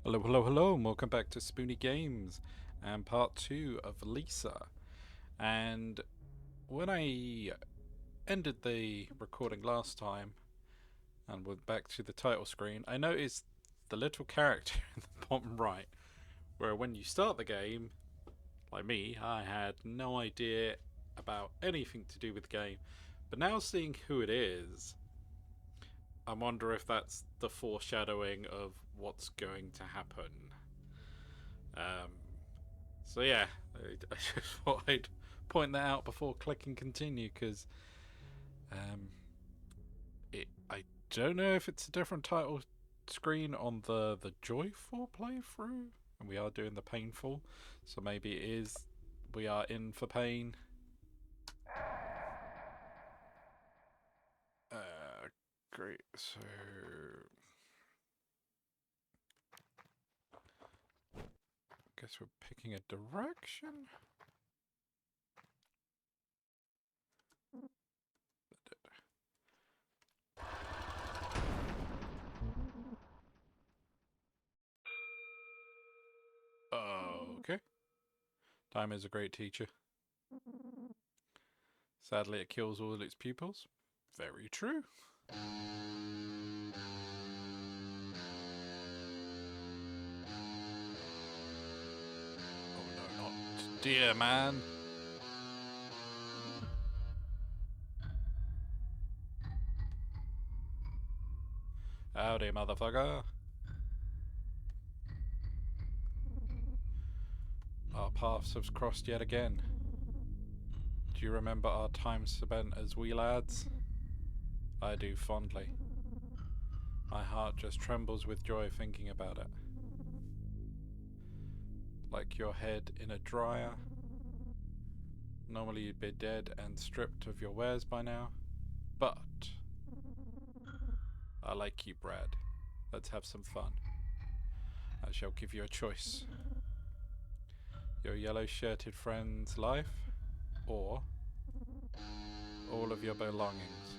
Hello, hello, hello, and welcome back to Spoonie Games and part 2 of Lisa. And when I ended the recording last time and went back to the title screen, I noticed the little character in the bottom right, where when you start the game, like me, I had no idea about anything to do with the game. But now seeing who it is, I wonder if that's the foreshadowing of what's going to happen. Um, So yeah, I just thought I'd point that out before clicking continue because um, I don't know if it's a different title screen on the joyful playthrough, and we are doing the painful, so maybe it is we are in for pain. Great. So guess we're picking a direction. Okay. Time is a great teacher. Sadly, it kills all its pupils. Very true. Oh no, not dear man. Howdy, motherfucker. Our paths have crossed yet again. Do you remember our time spent as wee lads? I do fondly. My heart just trembles with joy thinking about it. Like your head in a dryer. Normally you'd be dead and stripped of your wares by now. But I like you, Brad. Let's have some fun. I shall give you a choice. Your yellow-shirted friend's life, or all of your belongings.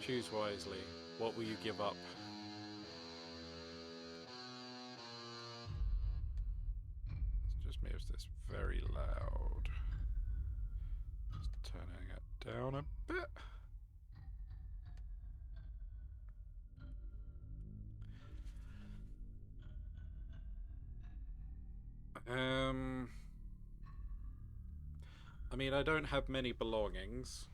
Choose wisely. What will you give up? It just moves this very loud. Just turning it down a bit. I mean, I don't have many belongings,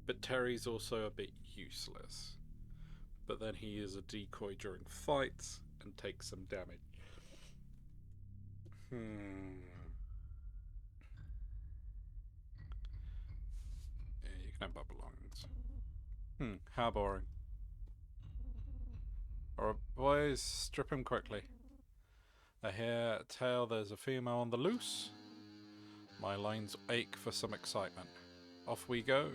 but Terry's also a bit useless. But then he is a decoy during fights and takes some damage. Yeah, you can have my belongings. How boring. Alright, boys, strip him quickly. I hear tell there's a female on the loose. My lines ache for some excitement. Off we go.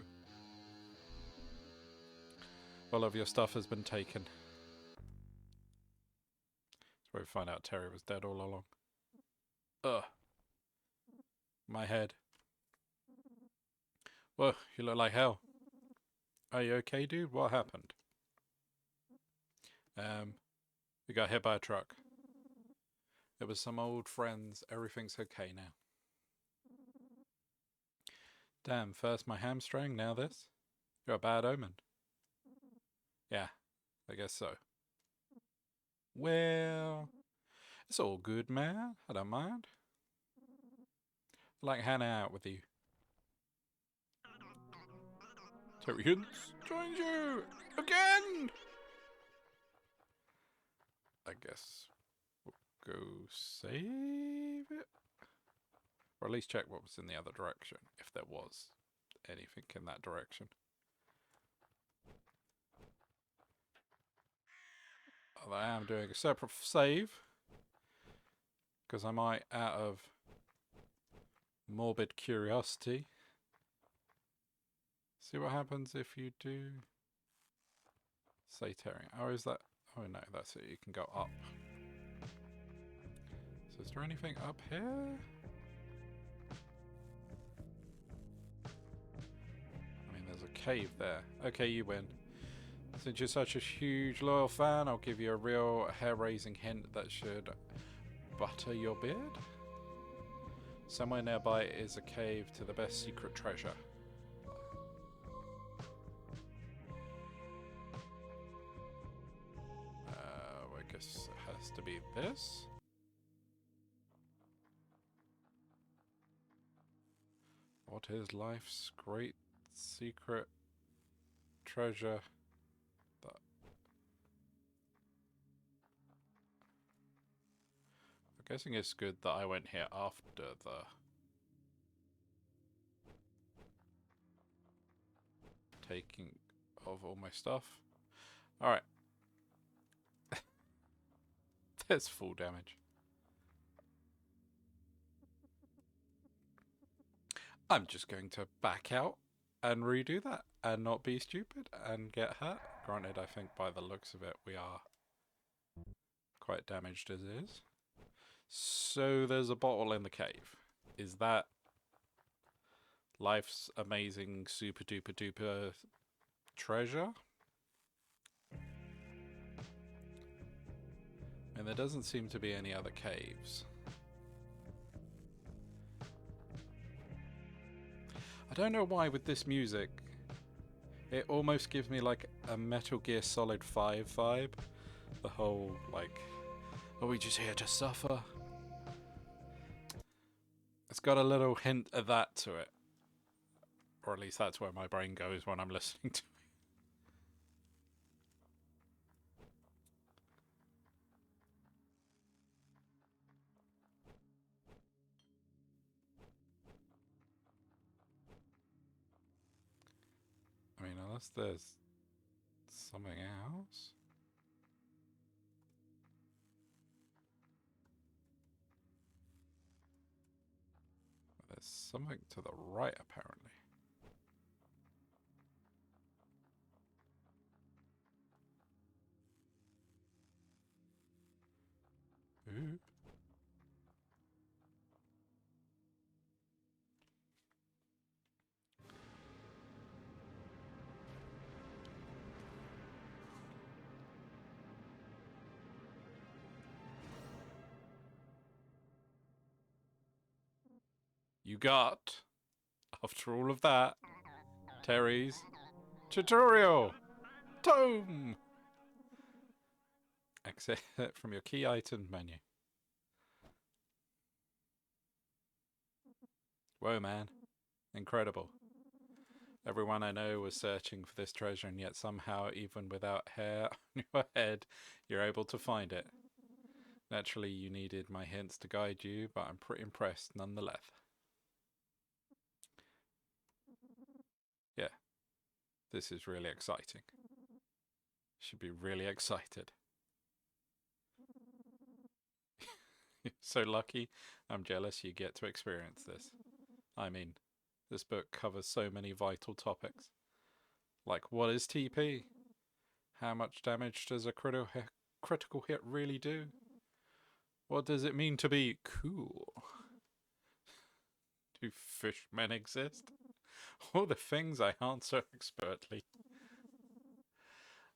All of your stuff has been taken. That's where we find out Terry was dead all along. Ugh. My head. Whoa, you look like hell. Are you okay, dude? What happened? We got hit by a truck. It was some old friends. Everything's okay now. Damn, first my hamstring, now this? You're a bad omen. Yeah, I guess so. Well, it's all good, man. I don't mind. I like hanging out with you. Tyrians joins you again. I guess we'll go save it, or at least check what was in the other direction, if there was anything in that direction. Although I am doing a separate save because I might, out of morbid curiosity, see what happens if you do say tearing. Oh, is that? Oh no, that's it. You can go up. So is there anything up here? I mean, there's a cave there. Okay, you win. Since you're such a huge loyal fan, I'll give you a real hair-raising hint that should butter your beard. Somewhere nearby is a cave to the best secret treasure. I guess it has to be this. What is life's great secret treasure? That I'm guessing it's good that I went here after the taking of all my stuff. Alright. There's full damage. I'm just going to back out and redo that and not be stupid and get hurt. Granted, I think by the looks of it, we are quite damaged as is. So there's a bottle in the cave. Is that life's amazing super duper duper treasure? And there doesn't seem to be any other caves. I don't know why with this music, it almost gives me like a Metal Gear Solid 5 vibe. The whole like, are we just here to suffer? It's got a little hint of that to it. Or at least that's where my brain goes when I'm listening to it. I mean, unless there's something else. There's something to the right, apparently. Ooh. You got, after all of that, Terry's tutorial tome. Exit from your key item menu. Whoa, man. Incredible. Everyone I know was searching for this treasure, and yet somehow, even without hair on your head, you're able to find it. Naturally, you needed my hints to guide you, but I'm pretty impressed nonetheless. Yeah, this is really exciting. Should be really excited. You're so lucky. I'm jealous you get to experience this. I mean, this book covers so many vital topics. Like, what is TP? How much damage does a critical hit really do? What does it mean to be cool? Do fishmen exist? All the things I answer expertly.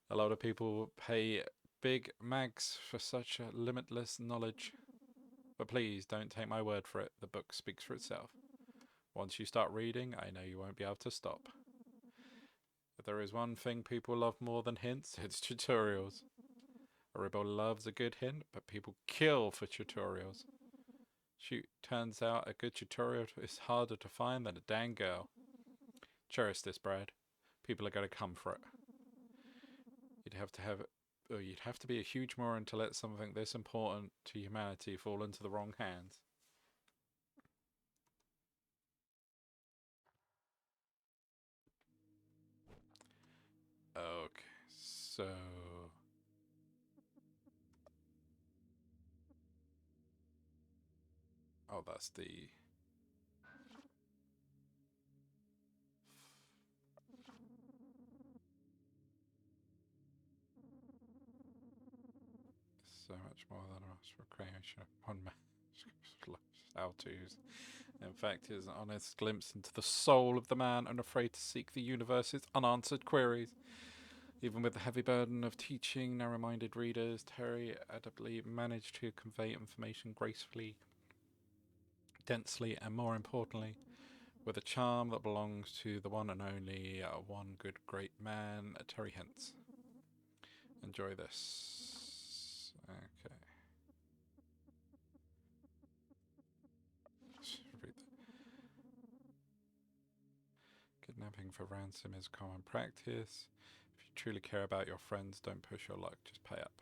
A lot of people pay big mags for such a limitless knowledge. But please, don't take my word for it. The book speaks for itself. Once you start reading, I know you won't be able to stop. If there is one thing people love more than hints, it's tutorials. Everybody loves a good hint, but people kill for tutorials. Shoot, turns out a good tutorial is harder to find than a dang girl. Cherish this, Brad. People are going to come for it. You'd have to be a huge moron to let something this important to humanity fall into the wrong hands. Okay, so... Oh, that's the... So much more than us for creation of one man. How-tos. In fact, it is an honest glimpse into the soul of the man unafraid to seek the universe's unanswered queries. Even with the heavy burden of teaching narrow-minded readers, Terry adeptly managed to convey information gracefully, densely, and more importantly, with a charm that belongs to the one and only one good great man, Terry Hentz. Enjoy this. Okay. Read that. Kidnapping for ransom is common practice. If you truly care about your friends, don't push your luck, just pay up.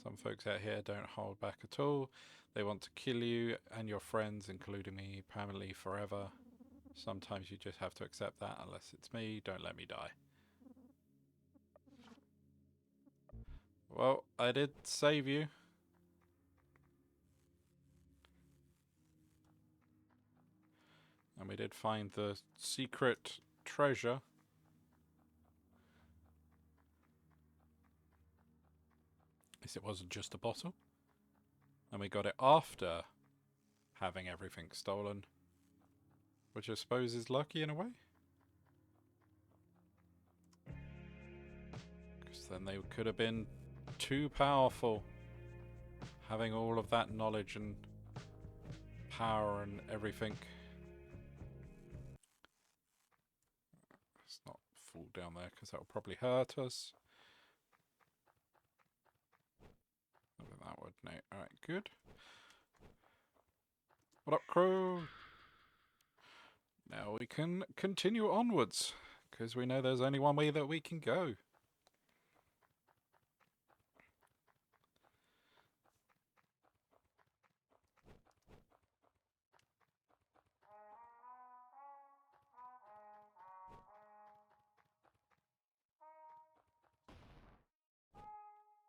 Some folks out here don't hold back at all. They want to kill you and your friends, including me, permanently forever. Sometimes you just have to accept that. Unless it's me, don't let me die. Well, I did save you. And we did find the secret treasure. At least it wasn't just a bottle. And we got it after having everything stolen. Which I suppose is lucky in a way. Because then they could have been too powerful. Having all of that knowledge and power and everything. Let's not fall down there because that will probably hurt us. That would, no. Alright, good. What up, crew? Now we can continue onwards, because we know there's only one way that we can go.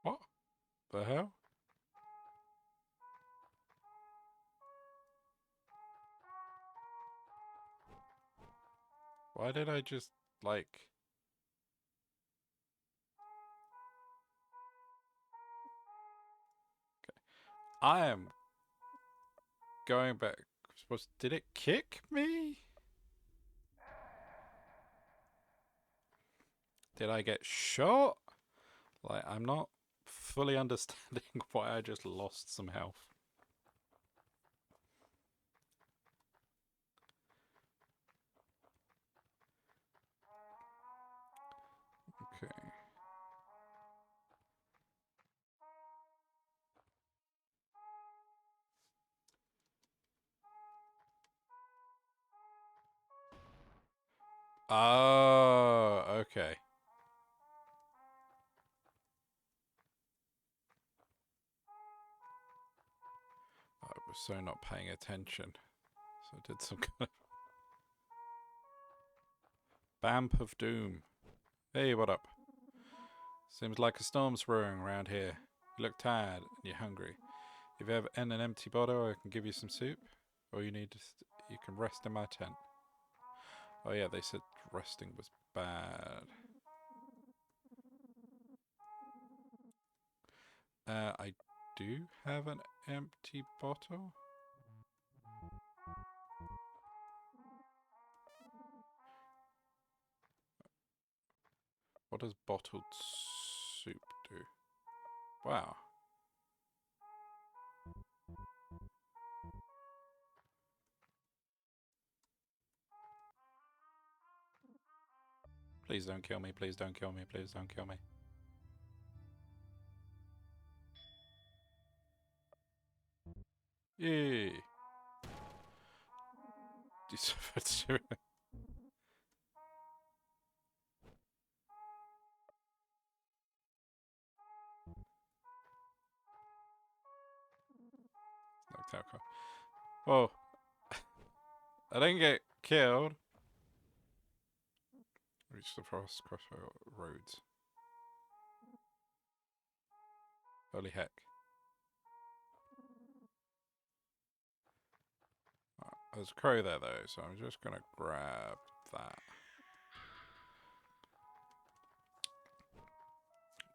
What the hell? Why did I just, like... Okay. I am going back. Did it kick me? Did I get shot? Like, I'm not fully understanding why I just lost some health. Okay. Oh, okay. I was so not paying attention. So I did some kind of... Bamp of Doom. Hey, what up? Seems like a storm's brewing around here. You look tired and you're hungry. If you have an empty bottle, I can give you some soup. All you need is you can rest in my tent. Oh yeah, they said resting was bad. I do have an empty bottle. What does bottled soup do? Wow. Please don't kill me, please don't kill me, please don't kill me. Yay! Whoa. I didn't get killed. Reach the forest crossroads. Holy heck. There's a crow there though, so I'm just gonna grab that.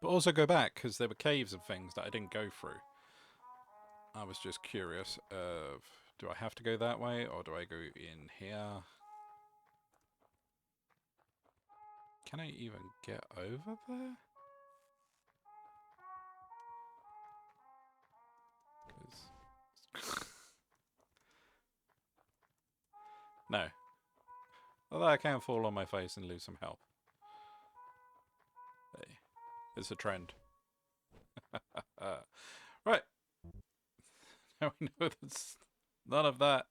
But also go back, because there were caves and things that I didn't go through. I was just curious of, do I have to go that way, or do I go in here? can I even get over there? No. Although I can fall on my face and lose some health. Hey, it's a trend. Right. Now we know that none of that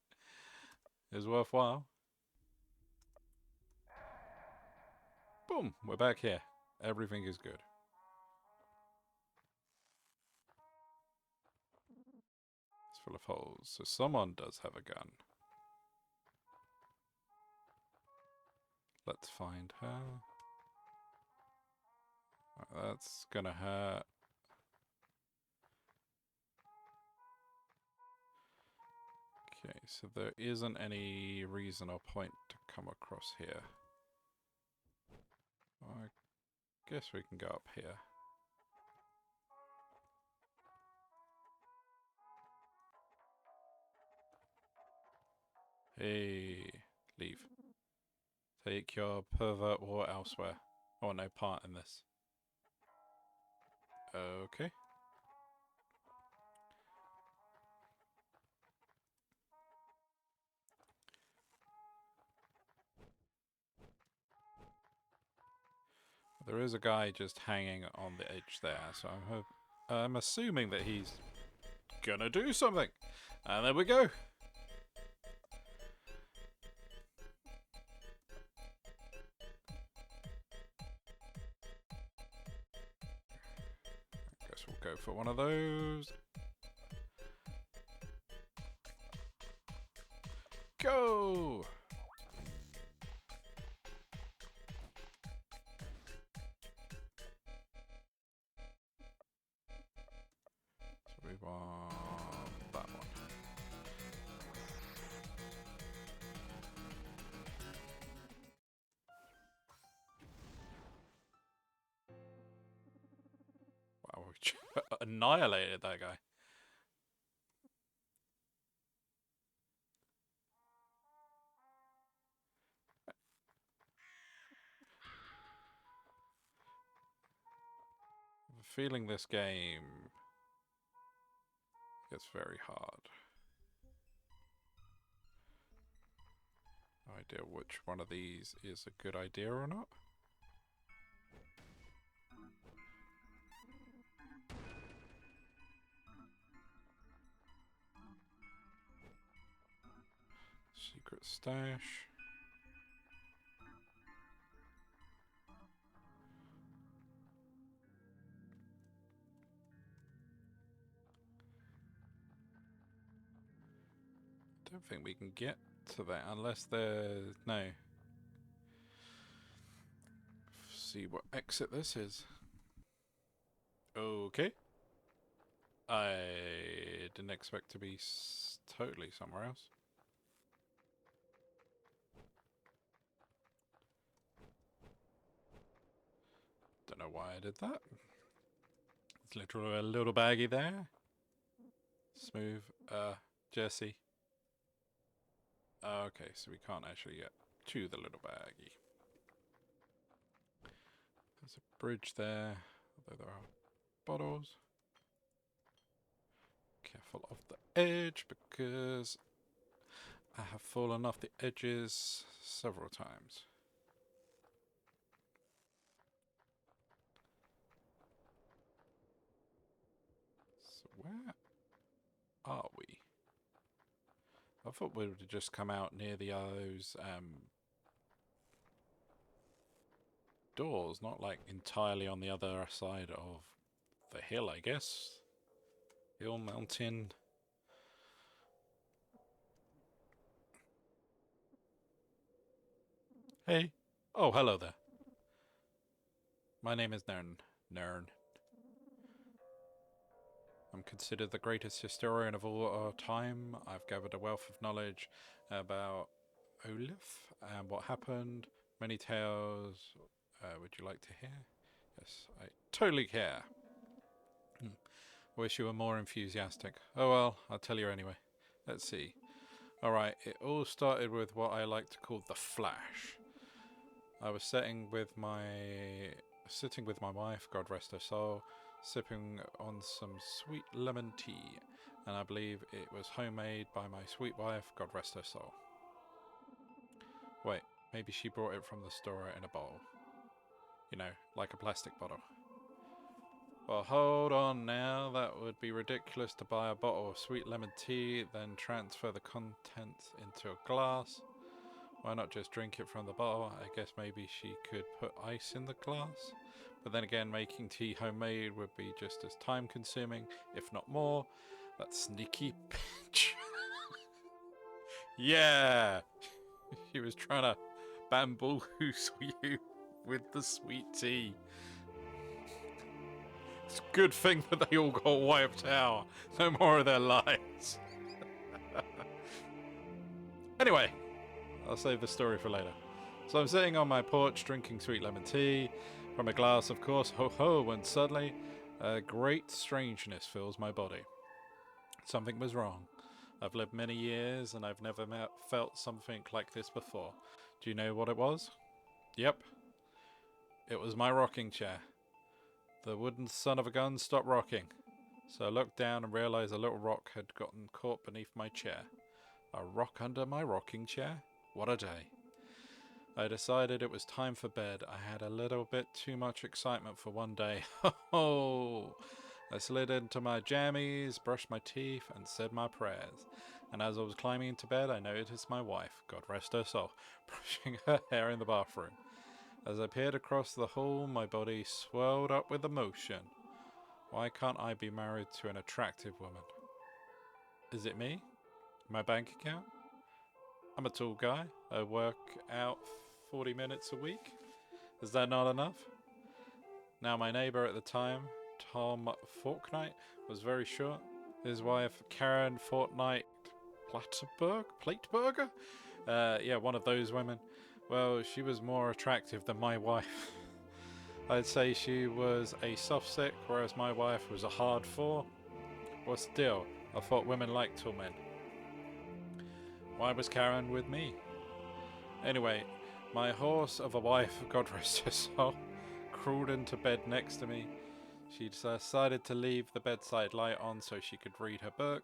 is worthwhile. Boom, we're back here. Everything is good. It's full of holes, so someone does have a gun. Let's find her. That's gonna hurt. Okay, so there isn't any reason or point to come across here. I guess we can go up here. Hey, leave. Take your pervert war elsewhere. I want no part in this. Okay. There is a guy just hanging on the edge there, so I'm assuming that he's gonna do something. And there we go. I guess we'll go for one of those. Go! So we want that one. Wow, we annihilated that guy. I have a feeling this game gets very hard. No idea which one of these is a good idea or not. Secret stash. Don't think we can get to that unless there's no. See what exit this is. Okay. I didn't expect to be totally somewhere else. Don't know why I did that. It's literally a little baggie there. Smooth. Jesse. Okay, so we can't actually get to the little baggie. There's a bridge there, although there are bottles. Careful of the edge, because I have fallen off the edges several times. So where are we? I thought we would just come out near those doors, not like entirely on the other side of the hill, I guess. Hill, mountain. Hey. Oh, hello there. My name is Nern. Nern. I'm considered the greatest historian of all our time. I've gathered a wealth of knowledge about Olaf and what happened. Many tales. Would you like to hear? Yes, I totally care. Wish you were more enthusiastic. Oh well, I'll tell you anyway. Let's see. Alright, it all started with what I like to call the Flash. I was sitting with my wife, God rest her soul, sipping on some sweet lemon tea, and I believe it was homemade by my sweet wife, God rest her soul. Wait, maybe she brought it from the store in a bottle. You know, like a plastic bottle. Well, hold on now. That would be ridiculous to buy a bottle of sweet lemon tea, then transfer the contents into a glass. Why not just drink it from the bottle? I guess maybe she could put ice in the glass. But then again, making tea homemade would be just as time consuming, if not more. That sneaky bitch. Yeah! She was trying to bamboozle you with the sweet tea. It's a good thing that they all got wiped out. No more of their lives. Anyway, I'll save the story for later. So I'm sitting on my porch drinking sweet lemon tea from a glass, of course, ho ho, when suddenly a great strangeness fills my body. Something was wrong. I've lived many years and I've never felt something like this before. Do you know what it was? Yep. It was my rocking chair. The wooden son of a gun stopped rocking. So I looked down and realized a little rock had gotten caught beneath my chair. A rock under my rocking chair? What a day. I decided it was time for bed. I had a little bit too much excitement for one day. Oh! I slid into my jammies, brushed my teeth, and said my prayers. And as I was climbing into bed, I noticed my wife, God rest her soul, brushing her hair in the bathroom. As I peered across the hall, my body swelled up with emotion. Why can't I be married to an attractive woman? Is it me? My bank account? I'm a tall guy. I work out 40 minutes a week. Is that not enough? Now, my neighbour at the time, Tom Forknight, was very short. His wife, Karen Fortnight Plateberger? Yeah, one of those women. Well, she was more attractive than my wife. I'd say she was a soft 6, whereas my wife was a hard 4. Well, still, I thought women liked tall men. Why was Karen with me? Anyway, my horse of a wife, God rest her soul, crawled into bed next to me. She decided to leave the bedside light on so she could read her book.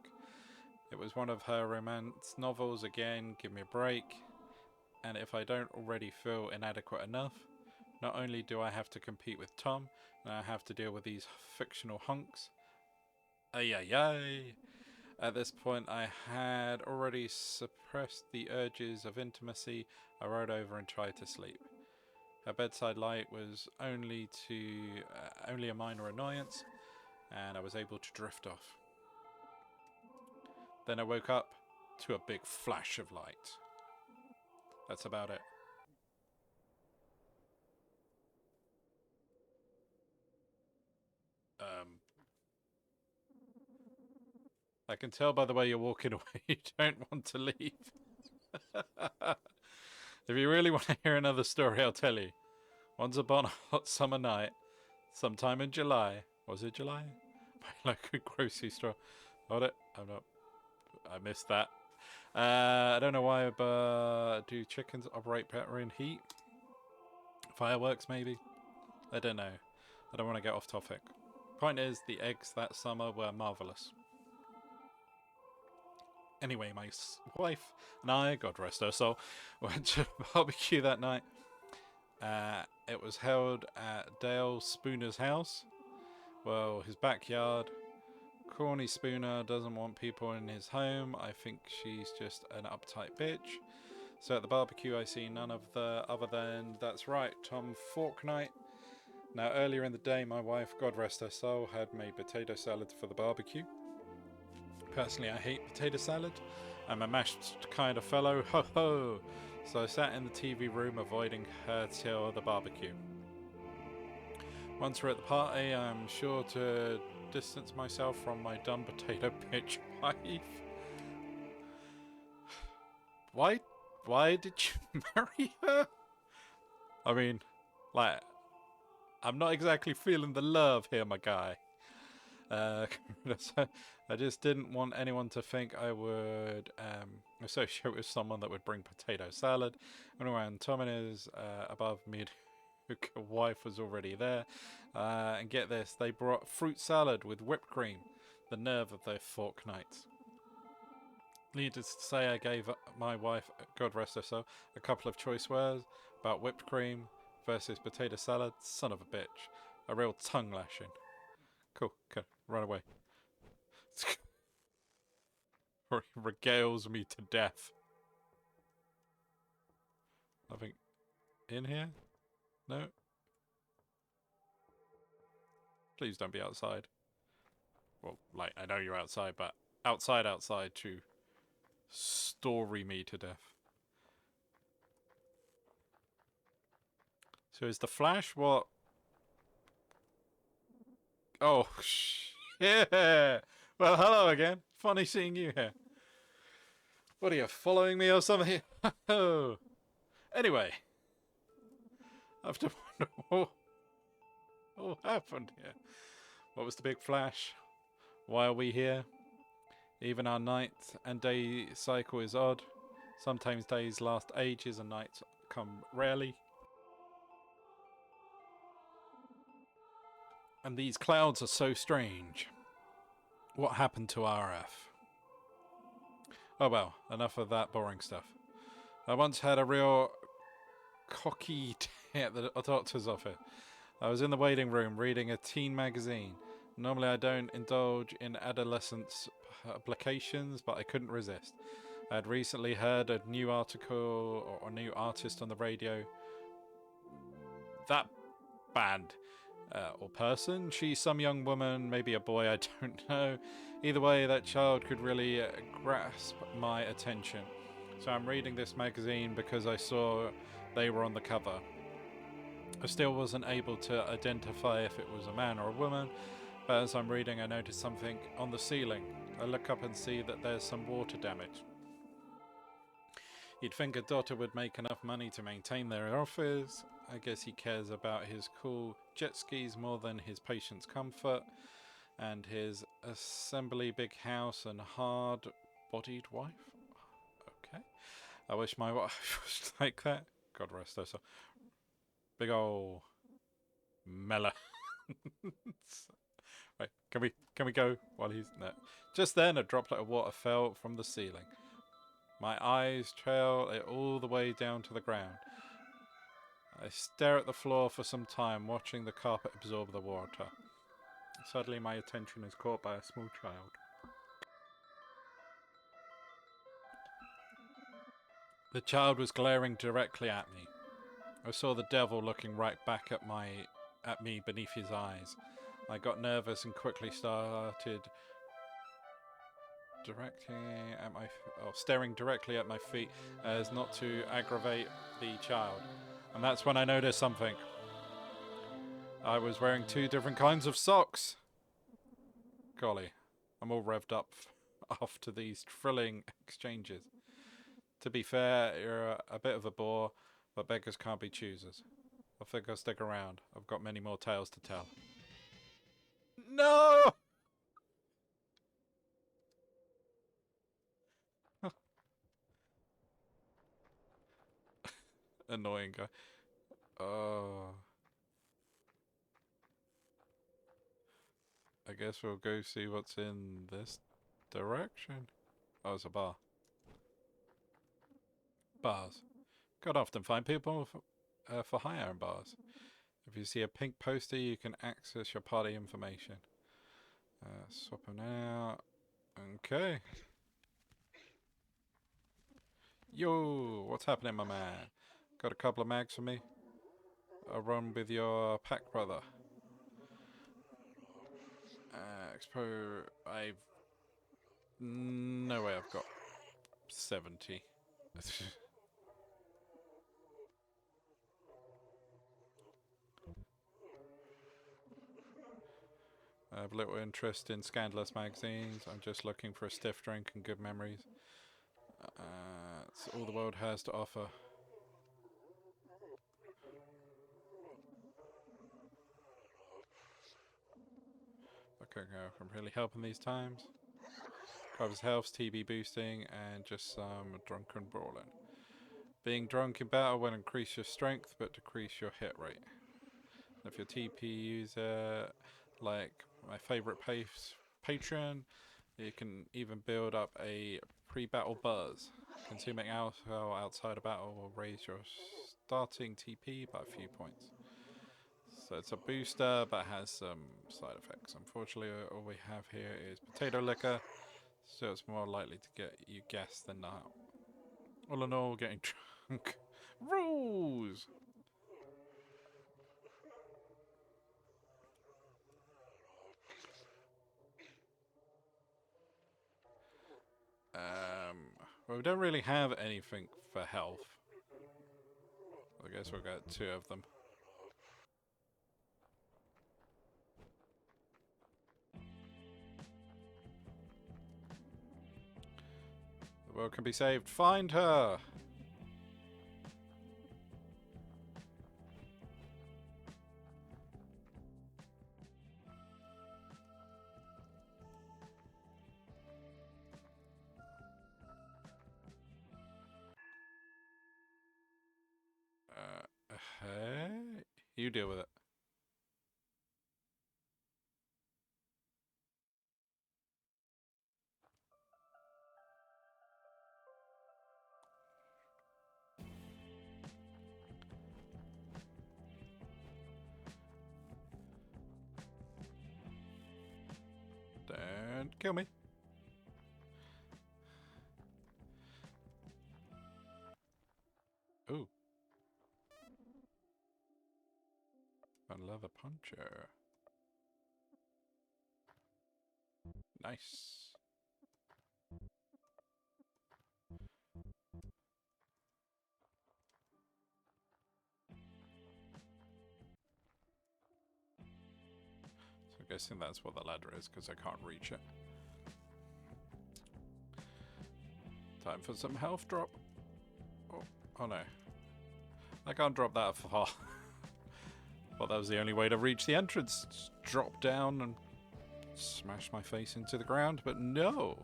It was one of her romance novels again, give me a break. And if I don't already feel inadequate enough, not only do I have to compete with Tom, and I have to deal with these fictional hunks. Ay ay ay. At this point, I had already suppressed the urges of intimacy. I rolled over and tried to sleep. Her bedside light was only a minor annoyance, and I was able to drift off. Then I woke up to a big flash of light. That's about it. I can tell by the way you're walking away you don't want to leave. If you really want to hear another story, I'll tell you. Once upon a hot summer night, sometime in July, was it July? My local grocery store. Hold it, I missed that. I don't know why, but do chickens operate better in heat? Fireworks, maybe? I don't know. I don't want to get off topic. Point is, the eggs that summer were marvellous. Anyway, my wife and I, God rest her soul, went to barbecue that night. It was held at Dale Spooner's house. Well, his backyard. Corny Spooner doesn't want people in his home. I think she's just an uptight bitch. So at the barbecue, I see none of the other than, that's right, Tom Forknight. Now, earlier in the day, my wife, God rest her soul, had made potato salad for the barbecue. Personally, I hate potato salad. I'm a mashed kind of fellow, ho ho! So I sat in the TV room avoiding her till the barbecue. Once we're at the party, I'm sure to distance myself from my dumb potato bitch wife. Why did you marry her? I mean, like, I'm not exactly feeling the love here, my guy. Uh, I just didn't want anyone to think I would associate with someone that would bring potato salad. And when Tom and his above mediocre wife was already there, and get this, they brought fruit salad with whipped cream. The nerve of those fork nights. Needless to say, I gave my wife, God rest her soul, a couple of choice words about whipped cream versus potato salad. Son of a bitch. A real tongue lashing. Cool, okay, run away. Or he regales me to death. Nothing in here? No? Please don't be outside. Well, like, I know you're outside, but outside to story me to death. So is the Flash what? Oh, yeah. Well, hello again. Funny seeing you here. What are you, following me or something? Oh. Anyway, I have to wonder what happened here. What was the big flash? Why are we here? Even our night and day cycle is odd. Sometimes days last ages and nights come rarely. And these clouds are so strange. What happened to RF? Oh well, enough of that boring stuff. I once had a real cocky day at the doctor's office. I was in the waiting room reading a teen magazine. Normally I don't indulge in adolescence publications, but I couldn't resist. I had recently heard a new article or a new artist on the radio. That band or person. She's some young woman, maybe a boy, I don't know. Either way, that child could really grasp my attention. So I'm reading this magazine because I saw they were on the cover. I still wasn't able to identify if it was a man or a woman, but as I'm reading, I notice something on the ceiling. I look up and see that there's some water damage. You'd think a doctor would make enough money to maintain their office. I guess he cares about his cool jet skis more than his patient's comfort and his assembly big house and hard-bodied wife. Okay. I wish my wife was like that. God rest her soul. Big ol' Mella. Right, can we go while he's no. Just then a droplet of water fell from the ceiling. My eyes trail it all the way down to the ground. I stare at the floor for some time, watching the carpet absorb the water. Suddenly my attention is caught by a small child. The child was glaring directly at me. I saw the devil looking right back at me beneath his eyes. I got nervous and quickly started staring directly at my feet as not to aggravate the child. And that's when I noticed something. I was wearing two different kinds of socks. Golly, I'm all revved up after these thrilling exchanges. To be fair, you're a bit of a bore, but beggars can't be choosers. I think I'll stick around. I've got many more tales to tell. No! Annoying guy. Oh. I guess we'll go see what's in this direction. Oh, it's a bar. Bars. Could often find people for hire in bars. If you see a pink poster, you can access your party information. Swap them out. Okay. Yo, what's happening, my man? Got a couple of mags for me? I'll run with your pack, brother. Expo, no way I've got 70. I have little interest in scandalous magazines. I'm just looking for a stiff drink and good memories. It's all the world has to offer. Okay, I'm really helping these times. Covers health, TB boosting, and just some drunken brawling. Being drunk in battle will increase your strength, but decrease your hit rate. If your TP user, like my favorite patron, you can even build up a pre-battle buzz. Consuming alcohol outside of battle will raise your starting TP by a few points. So it's a booster, but has some side effects. Unfortunately, all we have here is potato liquor, so it's more likely to get you gassed than not. All in all, getting drunk. Rules! Well, we don't really have anything for health. I guess we'll get 2 of them. The world can be saved. Find her! Hey? You deal with it. Don't kill me. Ooh. I love a puncher. Nice. So I'm guessing that's what the ladder is, because I can't reach it. Time for some health drop. Oh no. I can't drop that far. Well, that was the only way to reach the entrance. Just drop down and smash my face into the ground, but no.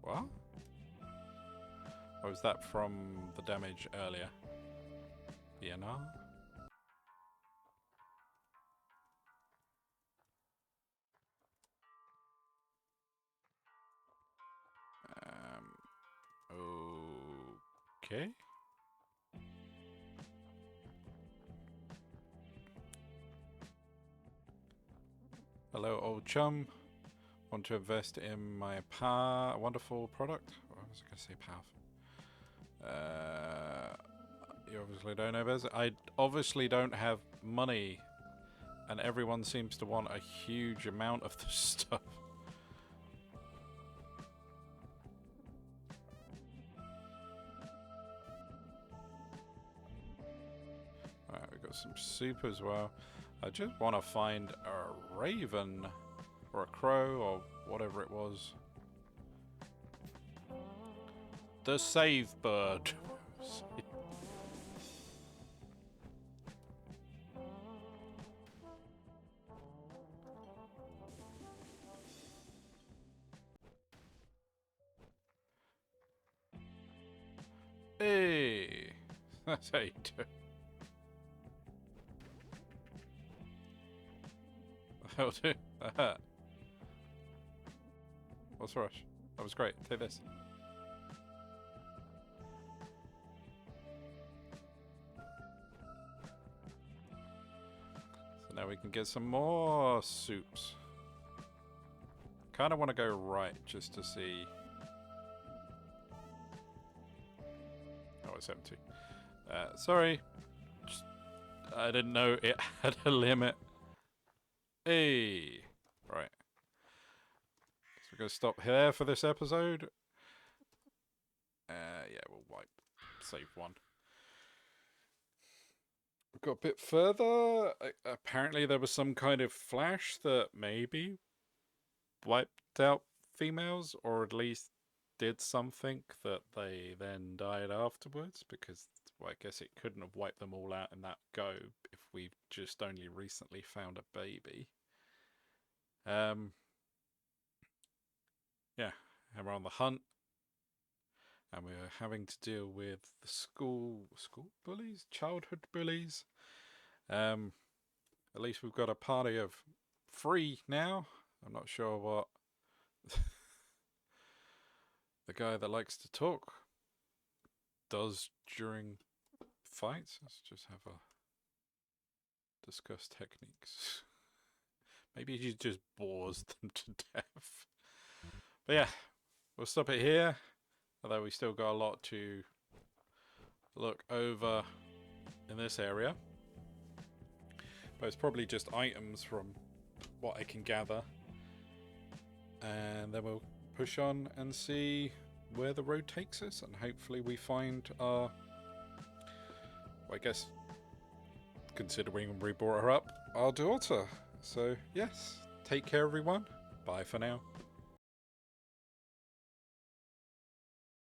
What? Or was that from the damage earlier? BNR? Okay. Hello, old chum. Want to invest in my wonderful product? Or was I going to say powerful? You obviously don't know this. I obviously don't have money, and everyone seems to want a huge amount of this stuff. Alright, we got some soup as well. I just want to find a raven, or a crow, or whatever it was. The save bird. Hey! That's how you do it. That'll do. What's the rush? That was great. Take this. So now we can get some more soups. Kind of want to go right just to see. Oh, it's empty. Sorry. Just, I didn't know it had a limit. Hey. Right. So we're going to stop here for this episode. Yeah, we'll wipe. Save one. We got a bit further. Apparently there was some kind of flash that maybe wiped out females, or at least did something that they then died afterwards, because Well, I guess it couldn't have wiped them all out in that go if we've just only recently found a baby. Yeah, and we're on the hunt, and we're having to deal with the school bullies, childhood bullies. At least we've got a party of 3 now. I'm not sure what the guy that likes to talk does during fights. Let's just have a discuss techniques. Maybe he just bores them to death. But yeah, we'll stop it here. Although we still got a lot to look over in this area. But it's probably just items from what I can gather. And then we'll push on and see where the road takes us. And hopefully we find our... Well, I guess, considering we brought her up, our daughter. So, yes, take care everyone. Bye for now.